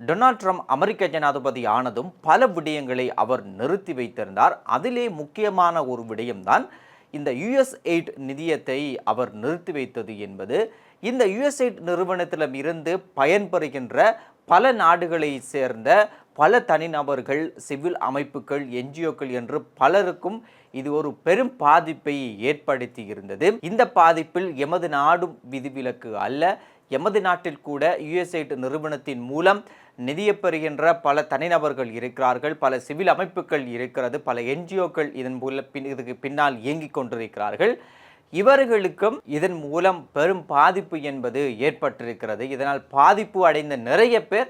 Donald Trump அமெரிக்க ஜனாதிபதி ஆனதும் பல விடயங்களை அவர் நிறுத்தி வைத்திருந்தார். அதிலே முக்கியமான ஒரு விடயம்தான் இந்த USAID நிதியத்தை அவர் நிறுத்தி வைத்தது என்பது. இந்த USAID நிறுவனத்திடம் இருந்து பயன்பெறுகின்ற பல நாடுகளை சேர்ந்த பல தனிநபர்கள், சிவில் அமைப்புகள், NGOக்கள் என்று பலருக்கும் இது ஒரு பெரும் பாதிப்பை ஏற்படுத்தி இருந்தது. இந்த பாதிப்பில் எமது நாடும் விதிவிலக்கு அல்ல. எமது நாட்டில் கூட USAID நிறுவனத்தின் மூலம் நிதியை பெறுகின்ற பல தனிநபர்கள் இருக்கிறார்கள், பல சிவில் அமைப்புகள் இருக்கிறது, பல NGOக்கள் இதன் மூலம் இதுக்கு பின்னால் இயங்கிக் கொண்டிருக்கிறார்கள். இவர்களுக்கும் இதன் மூலம் பெரும் பாதிப்பு என்பது ஏற்பட்டிருக்கிறது. இதனால் பாதிப்பு அடைந்த நிறைய பேர்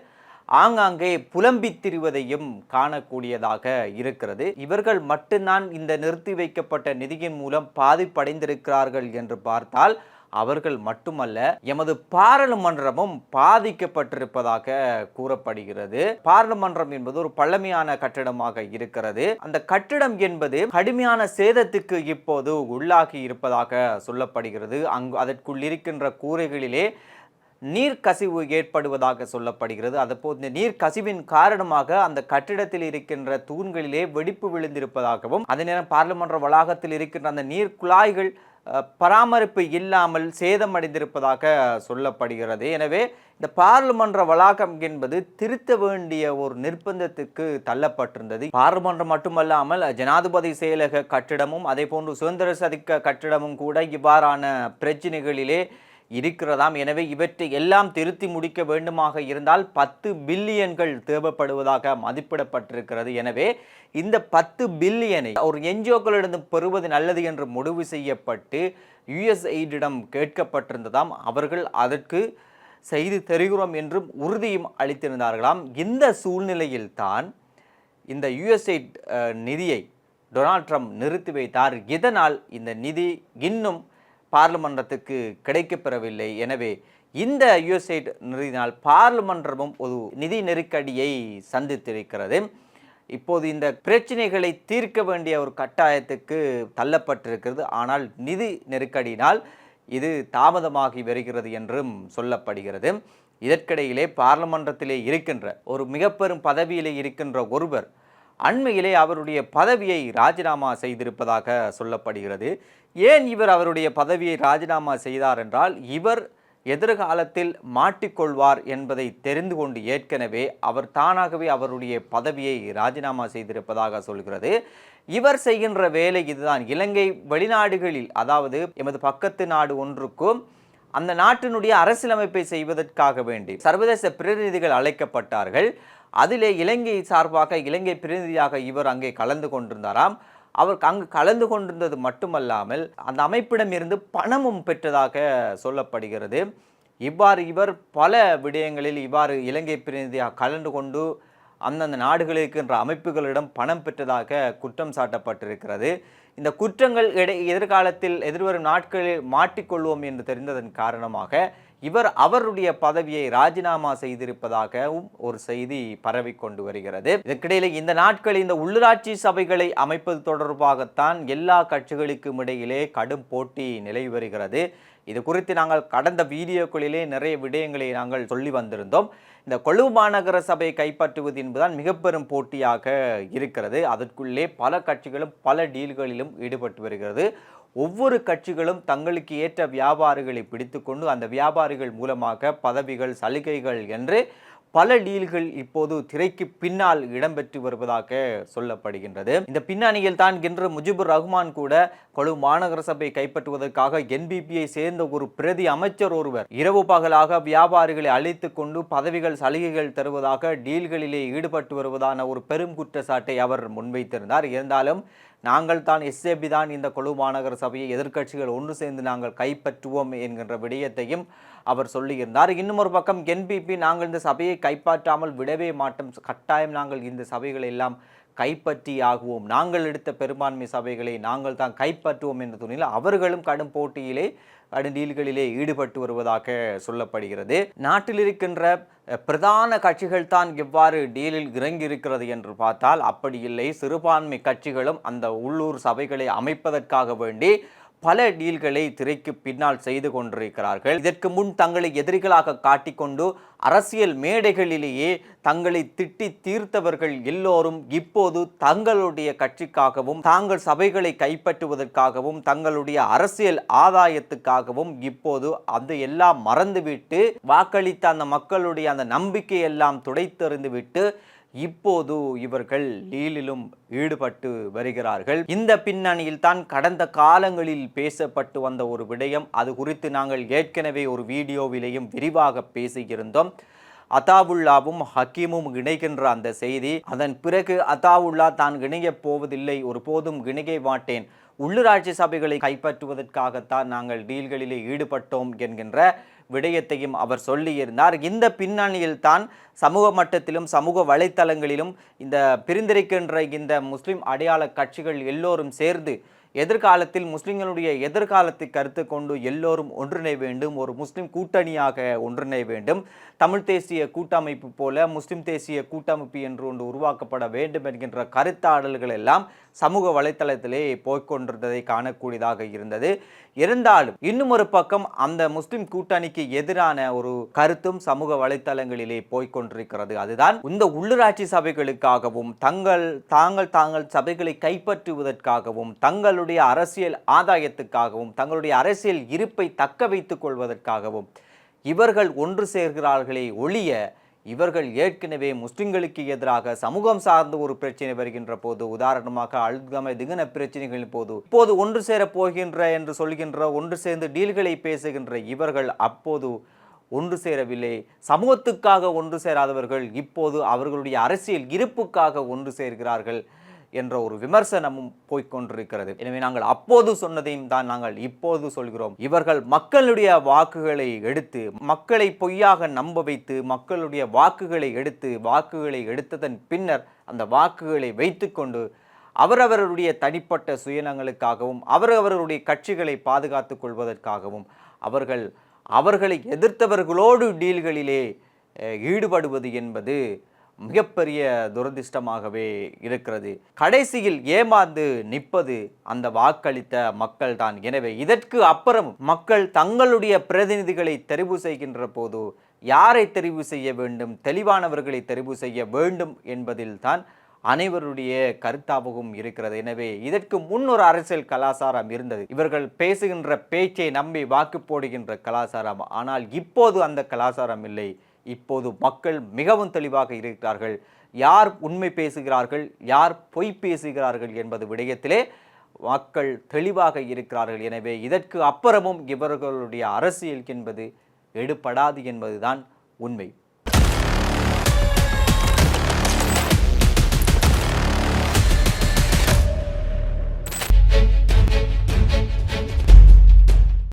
ஆங்காங்கே புலம்பித் திரிவதையும் காணக்கூடியதாக இருக்கிறது. இவர்கள் மட்டும்தான் இந்த நிறுத்தி வைக்கப்பட்ட நிதியின் மூலம் பாதிப்படைந்திருக்கிறார்கள் என்று பார்த்தால் அவர்கள் மட்டுமல்ல, எமது பாராளுமன்றமும் பாதிக்கப்பட்டிருப்பதாக கூறப்படுகிறது. பாராளுமன்றம் என்பது ஒரு பழமையான கட்டிடமாக இருக்கிறது. அந்த கட்டிடம் என்பது கடுமையான சேதத்துக்கு இப்போது உள்ளாகி இருப்பதாக சொல்லப்படுகிறது. அதற்குள் இருக்கின்ற கூரைகளிலே நீர்க்கசிவு ஏற்படுவதாக சொல்லப்படுகிறது. அதுபோல் இந்த நீர்க்கசிவின் காரணமாக அந்த கட்டிடத்தில் இருக்கின்ற தூண்களிலே வெடிப்பு விழுந்திருப்பதாகவும், அதே நேரம் பாராளுமன்ற வளாகத்தில் இருக்கின்ற அந்த நீர் குழாய்கள் பராமரிப்பு இல்லாமல் சேதமடைந்திருப்பதாக சொல்லப்படுகிறது. எனவே இந்த பாராளுமன்ற வளாகம் என்பது திருத்த வேண்டிய ஒரு நிர்பந்தத்துக்கு தள்ளப்பட்டிருந்தது. பாராளுமன்றம் மட்டுமல்லாமல் ஜனாதிபதி செயலக கட்டிடமும் அதே போன்று சுதந்திர சதிக்க கட்டிடமும் கூட இவ்வாறான பிரச்சனைகளிலே இருக்கிறதாம். எனவே இவற்றை எல்லாம் திருத்தி முடிக்க வேண்டுமாக இருந்தால் 10 பில்லியன்கள் தேவைப்படுவதாக மதிப்பிடப்பட்டிருக்கிறது. எனவே இந்த 10 பில்லியனை ஒரு NGOக்களிடம் பெறுவது நல்லது என்று முடிவு செய்யப்பட்டு USAID-இடம் கேட்கப்பட்டிருந்ததாம். அவர்கள் அதற்கு செய்து தருகிறோம் என்றும் உறுதியும் அளித்திருந்தார்களாம். இந்த சூழ்நிலையில் தான் இந்த USAID நிதியை டொனால்ட் ட்ரம்ப் நிறுத்தி வைத்தார். இதனால் இந்த நிதி இன்னும் பார்லிமன்றத்துக்கு கிடைக்கப்பெறவில்லை. எனவே இந்த USAID நிறுவினால் பார்லிமன்றமும் ஒரு நிதி நெருக்கடியை சந்தித்திருக்கிறது. இப்போது இந்த பிரச்சனைகளை தீர்க்க வேண்டிய ஒரு கட்டாயத்துக்கு தள்ளப்பட்டிருக்கிறது. ஆனால் நிதி நெருக்கடியினால் இது தாமதமாகி வருகிறது என்றும் சொல்லப்படுகிறது. இதற்கிடையிலே பார்லிமன்றத்திலே இருக்கின்ற ஒரு மிக பெரும் பதவியிலே இருக்கின்ற ஒருவர் அண்மையிலே அவருடைய பதவியை ராஜினாமா செய்திருப்பதாக சொல்லப்படுகிறது. ஏன் இவர் அவருடைய பதவியை ராஜினாமா செய்தார் என்றால், இவர் எதிர்காலத்தில் மாட்டிக்கொள்வார் என்பதை தெரிந்து கொண்டு ஏற்கனவே அவர் தானாகவே அவருடைய பதவியை ராஜினாமா செய்திருப்பதாக சொல்கிறது. இவர் செய்கின்ற வேலை இதுதான். இலங்கை வெளிநாடுகளில், அதாவது எமது பக்கத்து நாடு ஒன்றுக்கும் அந்த நாட்டினுடைய அரசியலமைப்பை செய்வதற்காக வேண்டி சர்வதேச பிரதிநிதிகள் அழைக்கப்பட்டார்கள். அதிலே இலங்கை சார்பாக இலங்கை பிரதிநிதியாக இவர் அங்கே கலந்து கொண்டிருந்தாராம். அவர் அங்கு கலந்து கொண்டிருந்தது மட்டுமல்லாமல் அந்த அமைப்பிடம் இருந்து பணமும் பெற்றதாக சொல்லப்படுகிறது. இவ்வாறு இவர் பல விடயங்களில் இவ்வாறு இலங்கை பிரதிநிதியாக கலந்து கொண்டு அந்தந்த நாடுகளில் இருக்கின்ற அமைப்புகளிடம் பணம் பெற்றதாக குற்றம் சாட்டப்பட்டிருக்கிறது. இந்த குற்றங்கள் எதிர்காலத்தில் எதிர்வரும் நாட்களில் மாட்டிக்கொள்வோம் என்று தெரிந்ததன் காரணமாக இவர் அவருடைய பதவியை ராஜினாமா செய்திருப்பதாகவும் ஒரு செய்தி பரவி கொண்டு வருகிறது. இதற்கிடையில இந்த நாட்களில் இந்த உள்ளூராட்சி சபைகளை அமைப்பது தொடர்பாகத்தான் எல்லா கட்சிகளுக்கும் இடையிலே கடும் போட்டி நிலவி வருகிறது. இது குறித்து நாங்கள் கடந்த வீடியோக்களிலே நிறைய விடயங்களை நாங்கள் சொல்லி வந்திருந்தோம். இந்த கொழும்பு மாநகர சபையை கைப்பற்றுவது என்பதுதான் மிக பெரும் போட்டியாக இருக்கிறது. அதற்குள்ளே பல கட்சிகளும் பல டீல்களிலும் ஈடுபட்டு வருகிறது. ஒவ்வொரு கட்சிகளும் தங்களுக்கு ஏற்ற வியாபாரிகளை பிடித்துக்கொண்டு அந்த வியாபாரிகள் மூலமாக பதவிகள், சலுகைகள் என்று பல டீல்கள் இப்போது திரைக்கு பின்னால் இடம்பெற்று வருவதாக சொல்லப்படுகின்றது. இந்த பின்னணியில் தான் இன்று முஜிபுர் ரஹ்மான் கூட கொழும்பு மாநகர சபையை கைப்பற்றுவதற்காக NPP-யை சேர்ந்த ஒரு பிரதி அமைச்சர் ஒருவர் இரவு பகலாக வியாபாரிகளை அழைத்து கொண்டு பதவிகள், சலுகைகள் தருவதாக டீல்களிலே ஈடுபட்டு வருவதான ஒரு பெரும் குற்றச்சாட்டை அவர் முன்வைத்திருந்தார். இருந்தாலும் நாங்கள் தான் SAP தான் இந்த கொழும்பு மாநகர சபையை எதிர்க்கட்சிகள் ஒன்று சேர்ந்து நாங்கள் கைப்பற்றுவோம் என்கின்ற விடயத்தையும் அவர் சொல்லியிருந்தார். இன்னும் ஒரு பக்கம் NPP நாங்கள் இந்த சபையை கைப்பற்றாமல் விடவே மாட்டோம், கட்டாயம் நாங்கள் இந்த சபைகளை எல்லாம் கைப்பற்றி ஆகுவோம், நாங்கள் எடுத்த பெரும்பான்மை சபைகளை நாங்கள் தான் கைப்பற்றுவோம் என்ற துணியில் அவர்களும் கடும் போட்டியிலே டீல்களிலே ஈடுபட்டு வருவதாக சொல்லப்படுகிறது. நாட்டில் இருக்கின்ற பிரதான கட்சிகள் தான் எவ்வாறு டீலில் இறங்கி இருக்கிறது என்று பார்த்தால் அப்படி இல்லை. சிறுபான்மை கட்சிகளும் அந்த உள்ளூர் சபைகளை அமைப்பதற்காக வேண்டி பல டீல்களை திரைக்கு பின்னால் செய்து கொண்டிருக்கிறார்கள். இதற்கு முன் தங்களை எதிரிகளாக காட்டிக்கொண்டு அரசியல் மேடைகளிலேயே தங்களை திட்டி தீர்த்தவர்கள் எல்லோரும் இப்போது தங்களுடைய கட்சிக்காகவும் தாங்கள் சபைகளை கைப்பற்றுவதற்காகவும் தங்களுடைய அரசியல் ஆதாயத்துக்காகவும் இப்போது அது எல்லாம் மறந்துவிட்டு வாக்களித்த அந்த மக்களுடைய அந்த நம்பிக்கையெல்லாம் துடைத்தெறிந்துவிட்டு இப்போது இவர்கள் டீலிலும் ஈடுபட்டு வருகிறார்கள். இந்த பின்னணியில் தான் கடந்த காலங்களில் பேசப்பட்டு வந்த ஒரு விடயம், அது குறித்து நாங்கள் ஏற்கனவே ஒரு வீடியோவிலேயும் விரிவாக பேசியிருந்தோம். அதாவுல்லாவும் ஹக்கீமும் இணைகின்ற அந்த செய்தி, அதன் பிறகு அதாவுல்லா தான் இணையப் போவதில்லை, ஒருபோதும் இணைய மாட்டேன், உள்ளூராட்சி சபைகளை கைப்பற்றுவதற்காகத்தான் நாங்கள் டீல்களிலே ஈடுபட்டோம் என்கின்ற விடயத்தையும் அவர் சொல்லியிருந்தார். இந்த பின்னணியில் தான் சமூக மட்டத்திலும் சமூக வலைத்தளங்களிலும் இந்த பிரிந்திருக்கின்ற இந்த முஸ்லிம் அடையாள கட்சிகள் எல்லோரும் சேர்ந்து எதிர்காலத்தில் முஸ்லிம்களுடைய எதிர்காலத்தை கருத்து கொண்டு எல்லோரும் ஒன்றிணை வேண்டும், ஒரு முஸ்லிம் கூட்டணியாக ஒன்றிணை வேண்டும், தமிழ் தேசிய கூட்டமைப்பு போல முஸ்லிம் தேசிய கூட்டமைப்பு என்று ஒன்று உருவாக்கப்பட வேண்டும் என்கின்ற கருத்தாடல்கள் எல்லாம் சமூக வலைத்தளத்திலே போய்கொண்டிருந்ததை காணக்கூடியதாக இருந்தது. இருந்தாலும் இன்னும் ஒரு பக்கம் அந்த முஸ்லிம் கூட்டணிக்கு எதிரான ஒரு கருத்தும் சமூக வலைத்தளங்களிலே போய்கொண்டிருக்கிறது. அதுதான் இந்த உள்ளூராட்சி சபைகளுக்காகவும் தாங்கள் சபைகளை கைப்பற்றுவதற்காகவும் தங்களுடைய அரசியல் ஆதாயத்துக்காகவும் தங்களுடைய அரசியல் இருப்பை தக்க வைத்துக் கொள்வதற்காகவும் இவர்கள் ஒன்று சேர்கிறார்களே ஒழிய இவர்கள் ஏற்கனவே முஸ்லிம்களுக்கு எதிராக சமூகம் சார்ந்த ஒரு பிரச்சனை வருகின்ற போது, உதாரணமாக அல்கம திகன பிரச்சனைகளின் போது இப்போது ஒன்று சேர போகின்ற என்று சொல்கின்ற ஒன்று சேர்ந்து டீல்களை பேசுகின்ற இவர்கள் அப்போது ஒன்று சேரவில்லை. சமூகத்துக்காக ஒன்று சேராதவர்கள் இப்போது அவர்களுடைய அரசியல் இருப்புக்காக ஒன்று சேர்கிறார்கள் என்ற ஒரு விமர்சனமும் போய்கொண்டிருக்கிறது. எனவே நாங்கள் அப்போது சொன்னதையும் தான் நாங்கள் இப்போது சொல்கிறோம். இவர்கள் மக்களுடைய வாக்குகளை எடுத்து மக்களை பொய்யாக நம்ப வைத்து மக்களுடைய வாக்குகளை எடுத்ததன் பின்னர் அந்த வாக்குகளை வைத்துக்கொண்டு அவரவருடைய தனிப்பட்ட சுயநலங்களுக்காகவும் அவரவருடைய கட்சிகளை பாதுகாத்துக் கொள்வதற்காகவும் அவர்களை எதிர்த்தவர்களோடு டீல்களிலே ஈடுபடுவது என்பது மிகப்பெரிய துரதிர்ஷ்டமாகவே இருக்கிறது. கடைசியில் ஏமாந்து நிற்பது அந்த வாக்களித்த மக்கள் தான். எனவே இதற்கு அப்புறம் மக்கள் தங்களுடைய பிரதிநிதிகளை தெரிவு செய்கின்ற போது யாரை தெரிவு செய்ய வேண்டும், தெளிவானவர்களை தெரிவு செய்ய வேண்டும் என்பதில் தான் அனைவருடைய கருத்தாகவும் இருக்கிறது. எனவே இதற்கு முன் ஒரு அரசியல் கலாச்சாரம் இருந்தது, இவர்கள் பேசுகின்ற பேச்சை நம்பி வாக்கு போடுகின்ற கலாச்சாரம். ஆனால் இப்போது அந்த கலாச்சாரம் இல்லை. இப்போது மக்கள் மிகவும் தெளிவாக இருக்கிறார்கள். யார் உண்மை பேசுகிறார்கள், யார் பொய் பேசுகிறார்கள் என்பது விடயத்திலே மக்கள் தெளிவாக இருக்கிறார்கள். எனவே இதற்கு அப்புறமும் இவர்களுடைய அரசியல் என்பது எடுபடாது என்பதுதான் உண்மை.